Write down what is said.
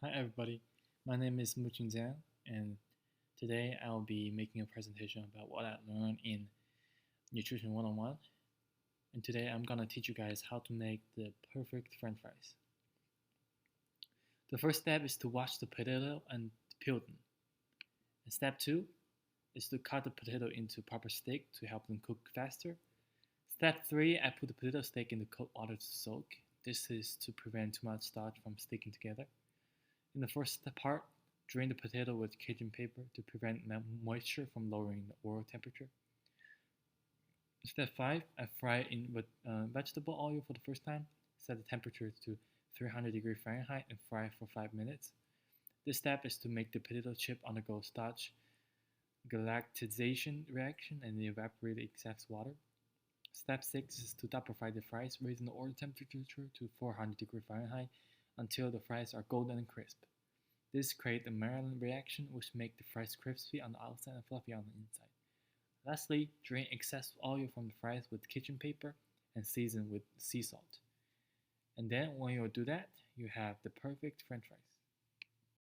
Hi everybody, my name is Muqing Zhang, and today I'll be making a presentation about what I learned in Nutrition 101. And today I'm gonna teach you guys how to make the perfect French fries. The first step is to wash the potato and peel them. And step 2 is to cut the potato into proper steak to help them cook faster. Step 3, I put the potato steak in the cold water to soak. This is to prevent too much starch from sticking together. In the first part, drain the potato with kitchen paper to prevent moisture from lowering the oil temperature. Step 5, I fry in with vegetable oil for the first time. Set the temperature to 300 degrees Fahrenheit and fry for 5 minutes. This step is to make the potato chip undergo starch galactization reaction and evaporate the excess water. Step 6 is to double fry the fries, raising the oil temperature to 400 degrees Fahrenheit until the fries are golden and crisp. This creates a Maillard reaction which makes the fries crispy on the outside and fluffy on the inside. Lastly, drain excess oil from the fries with kitchen paper and season with sea salt. And then when you do that, you have the perfect French fries.